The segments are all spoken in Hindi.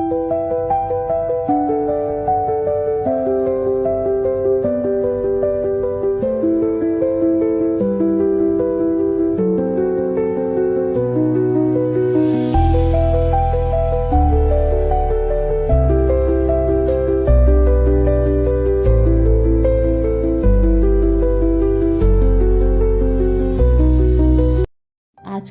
आज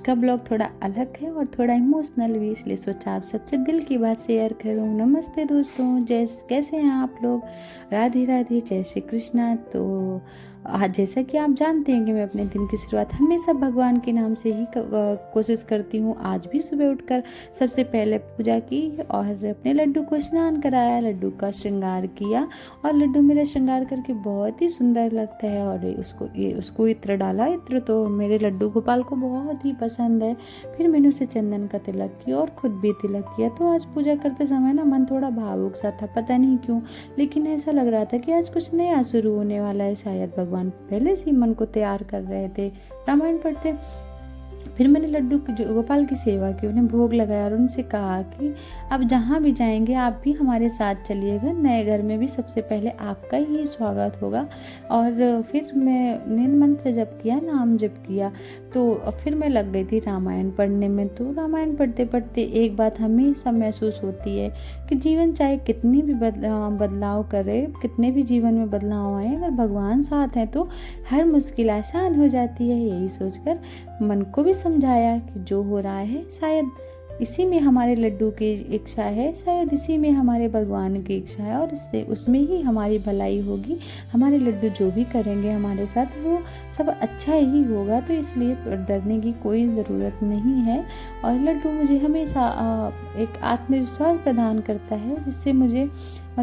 का ब्लॉग थोड़ा अलग है और थोड़ा इमोशनल भी, इसलिए सोचा आप सबसे दिल की बात शेयर करूं। नमस्ते दोस्तों, कैसे हैं आप लोग? राधे राधे, जय श्री कृष्णा। तो आज जैसा कि आप जानते हैं कि मैं अपने दिन की शुरुआत हमेशा भगवान के नाम से ही कोशिश करती हूँ। आज भी सुबह उठकर सबसे पहले पूजा की और अपने लड्डू को स्नान कराया, लड्डू का श्रृंगार किया। और लड्डू मेरा श्रृंगार करके बहुत ही सुंदर लगता है और उसको इत्र डाला। इत्र तो मेरे लड्डू गोपाल को बहुत ही पसंद है। फिर मैंने उसे चंदन का तिलक किया और खुद भी तिलक किया। तो आज पूजा करते समय ना मन थोड़ा भावुक सा था, पता नहीं क्यों, लेकिन ऐसा लग रहा था कि आज कुछ नया शुरू होने वाला है। शायद भगवान पहले से ही मन को तैयार कर रहे थे। रामायण पढ़ते फिर मैंने लड्डू गोपाल की सेवा की, उन्हें भोग लगाया और उनसे कहा कि अब जहाँ भी जाएंगे आप भी हमारे साथ चलिएगा। नए घर में भी सबसे पहले आपका ही स्वागत होगा। और फिर मैंने मंत्र जप किया, नाम जप किया। तो फिर मैं लग गई थी रामायण पढ़ने में। तो रामायण पढ़ते पढ़ते एक बात हमेशा महसूस होती है कि जीवन चाहे कितनी भी बदलाव करे, कितने भी जीवन में बदलाव आए, अगर भगवान साथ हैं तो हर मुश्किल आसान हो जाती है। यही सोचकर मन को भी समझाया कि जो हो रहा है शायद इसी में हमारे लड्डू की इच्छा है, शायद इसी में हमारे भगवान की इच्छा है और इससे उसमें ही हमारी भलाई होगी। हमारे लड्डू जो भी करेंगे हमारे साथ वो सब अच्छा ही होगा, तो इसलिए डरने की कोई ज़रूरत नहीं है। और लड्डू मुझे हमेशा एक आत्मविश्वास प्रदान करता है, जिससे मुझे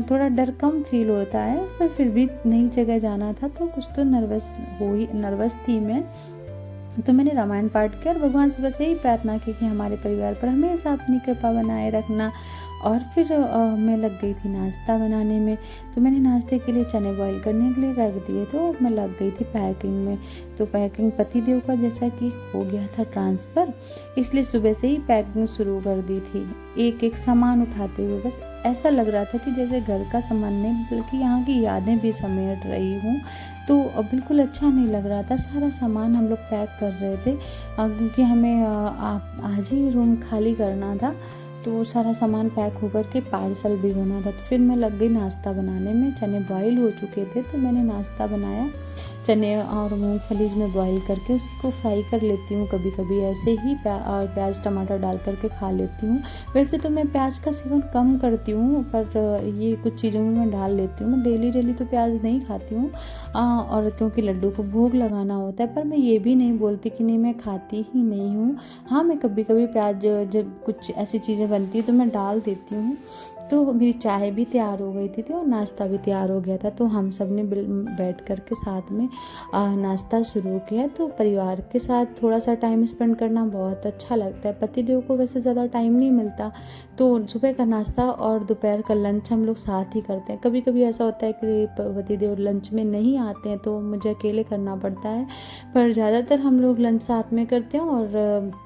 थोड़ा डर कम फील होता है। पर फिर भी नई जगह जाना था तो कुछ तो नर्वस थी मैं। तो मैंने रामायण पाठ किया और भगवान से बस यही प्रार्थना की कि हमारे परिवार पर हमेशा अपनी कृपा बनाए रखना। और फिर मैं लग गई थी नाश्ता बनाने में। तो मैंने नाश्ते के लिए चने बॉईल करने के लिए रख दिए थे और मैं लग गई थी पैकिंग में। तो पैकिंग पतिदेव का जैसा कि हो गया था ट्रांसफ़र, इसलिए सुबह से ही पैकिंग शुरू कर दी थी, एक एक सामान उठाते हुए। बस ऐसा लग रहा था कि जैसे घर का सामान नहीं बल्कि यहाँ की यादें भी समेट रही हूँ। तो बिल्कुल अच्छा नहीं लग रहा था। सारा सामान हम लोग पैक कर रहे थे क्योंकि हमें आज ही रूम खाली करना था। तो सारा सामान पैक होकर के पार्सल भी होना था। तो फिर मैं लग गई नाश्ता बनाने में। चने बॉईल हो चुके थे तो मैंने नाश्ता बनाया। चने और मूंगफली में बॉईल करके उसी को फ्राई कर लेती हूँ। कभी कभी ऐसे ही प्याज टमाटर डाल करके खा लेती हूँ। वैसे तो मैं प्याज का सेवन कम करती हूँ, पर ये कुछ चीज़ों में मैं डाल लेती हूँ। मैं डेली तो प्याज नहीं खाती हूँ और क्योंकि लड्डू को भोग लगाना होता है। पर मैं ये भी नहीं बोलती कि नहीं, मैं खाती ही नहीं हूँ। हाँ, मैं कभी कभी प्याज जब कुछ ऐसी चीज़ें बनती है तो मैं डाल देती हूँ। तो मेरी चाय भी तैयार हो गई थी और नाश्ता भी तैयार हो गया था। तो हम सब ने बैठ कर के साथ में नाश्ता शुरू किया। तो परिवार के साथ थोड़ा सा टाइम स्पेंड करना बहुत अच्छा लगता है। पतिदेव को वैसे ज़्यादा टाइम नहीं मिलता, तो सुबह का नाश्ता और दोपहर का लंच हम लोग साथ ही करते हैं। कभी कभी ऐसा होता है कि पतिदेव लंच में नहीं आते हैं तो मुझे अकेले करना पड़ता है, पर ज़्यादातर हम लोग लंच साथ में करते हैं और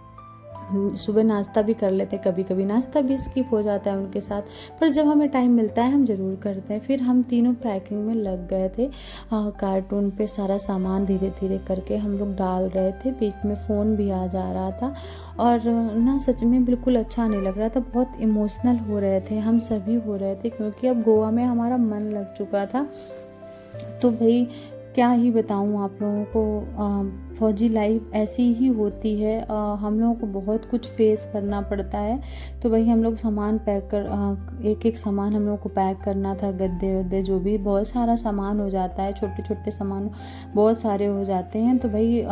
सुबह नाश्ता भी कर लेते हैं। कभी कभी नाश्ता भी स्किप हो जाता है उनके साथ, पर जब हमें टाइम मिलता है हम ज़रूर करते हैं। फिर हम तीनों पैकिंग में लग गए थे। कार्टून पे सारा सामान धीरे धीरे करके हम लोग डाल रहे थे। बीच में फ़ोन भी आ जा रहा था और ना सच में बिल्कुल अच्छा नहीं लग रहा था। बहुत इमोशनल हो रहे थे, हम सभी हो रहे थे, क्योंकि अब गोवा में हमारा मन लग चुका था। तो भाई क्या ही बताऊँ आप लोगों को, फौजी लाइफ ऐसी ही होती है। हम लोगों को बहुत कुछ फेस करना पड़ता है। तो वही हम लोग सामान पैक कर एक एक सामान हम लोगों को पैक करना था। गद्दे वद्दे जो भी बहुत सारा सामान हो जाता है, छोटे छोटे सामान बहुत सारे हो जाते हैं। तो भाई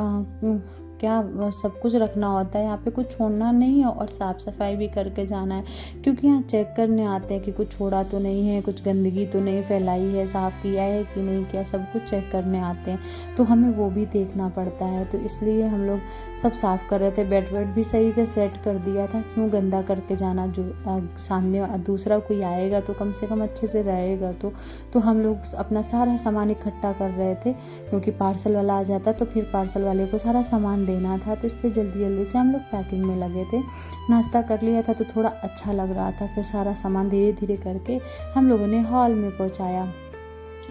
क्या सब कुछ रखना होता है, यहाँ पे कुछ छोड़ना नहीं है और साफ़ सफाई भी करके जाना है, क्योंकि यहाँ चेक करने आते हैं कि कुछ छोड़ा तो नहीं है, कुछ गंदगी तो नहीं फैलाई है, साफ़ किया है कि नहीं किया, सब कुछ चेक करने आते हैं। तो हमें वो भी देखना पड़ता है। तो इसलिए हम लोग सब साफ़ कर रहे थे। बेड वेड भी सही से सेट कर दिया था, क्यों गंदा करके जाना। जो सामने दूसरा कोई आएगा तो कम से कम अच्छे से रहेगा। तो हम लोग अपना सारा सामान इकट्ठा कर रहे थे, क्योंकि पार्सल वाला आ जाता तो फिर पार्सल वाले को सारा सामान देना था, तो इसलिए जल्दी जल्दी से हम लोग पैकिंग में लगे थे। नाश्ता कर लिया था तो थोड़ा अच्छा लग रहा था। फिर सारा सामान धीरे धीरे करके हम लोगों ने हॉल में पहुँचाया।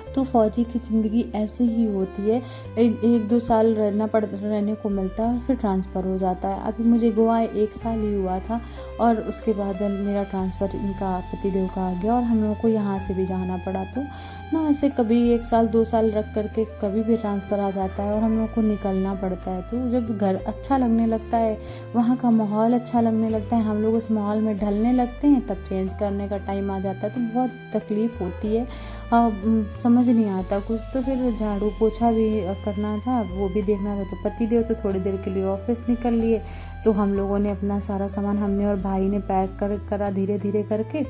तो फ़ौजी की ज़िंदगी ऐसे ही होती है, एक दो साल रहने को मिलता है और फिर ट्रांसफ़र हो जाता है। अभी मुझे गोवा 1 साल ही हुआ था और उसके बाद मेरा ट्रांसफ़र इनका पतिदेव का आ गया और हम लोगों को यहाँ से भी जाना पड़ा। तो ना ऐसे कभी 1 साल 2 साल रख करके कभी भी ट्रांसफ़र आ जाता है और हम लोग को निकलना पड़ता है। तो जब घर अच्छा लगने लगता है, वहाँ का माहौल अच्छा लगने लगता है, हम लोग उस माहौल में ढलने लगते हैं, तब चेंज करने का टाइम आ जाता है। तो बहुत तकलीफ़ होती है, समझ नहीं आता कुछ। तो फिर झाड़ू पोछा भी करना था, वो भी देखना था। तो पतिदेव तो थोड़ी देर के लिए ऑफिस निकल लिए, तो हम लोगों ने अपना सारा सामान, हमने और भाई ने पैक करा धीरे धीरे करके,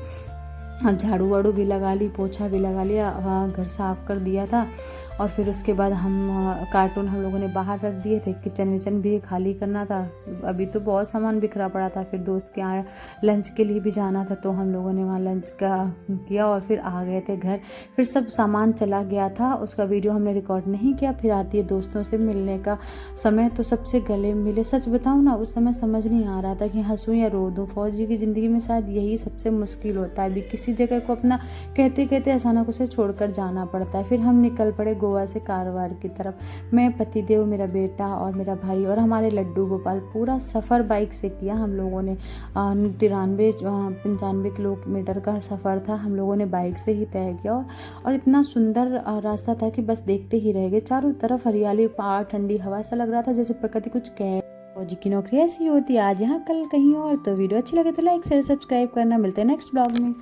और झाड़ू वाड़ू भी लगा ली, पोछा भी लगा लिया, घर साफ़ कर दिया था। और फिर उसके बाद कार्टून हम लोगों ने बाहर रख दिए थे, किचन विचन भी खाली करना था। अभी तो बहुत सामान बिखरा पड़ा था। फिर दोस्त के यहाँ लंच के लिए भी जाना था, तो हम लोगों ने वहाँ लंच का किया और फिर आ गए थे घर। फिर सब सामान चला गया था, उसका वीडियो हमने रिकॉर्ड नहीं किया। फिर आती है दोस्तों से मिलने का समय, तो सबसे गले मिले। सच बताऊँ ना, उस समय समझ नहीं आ रहा था कि हंसूँ या रो दूँ। फ़ौजी की ज़िंदगी में शायद यही सबसे मुश्किल होता है, अभी किसी जगह को अपना कहते कहते अचानक उसे छोड़कर जाना पड़ता है। फिर हम निकल पड़े गोवा से कारवार की तरफ। मैं, पतिदेव, मेरा बेटा और मेरा भाई और हमारे लड्डू गोपाल। पूरा सफ़र बाइक से किया हम लोगों ने। 95 किलोमीटर का सफ़र था, हम लोगों ने बाइक से ही तय किया। और इतना सुंदर रास्ता था कि बस देखते ही रह गए। चारों तरफ हरियाली, पहाड़, ठंडी हवा, ऐसा लग रहा था जैसे प्रकृति कुछ कह। फौजी की नौकरी ऐसी होती है, आज यहाँ कल कहीं और। तो वीडियो अच्छी लगे तो लाइक शेयर सब्सक्राइब करना। मिलते हैं नेक्स्ट ब्लॉग में।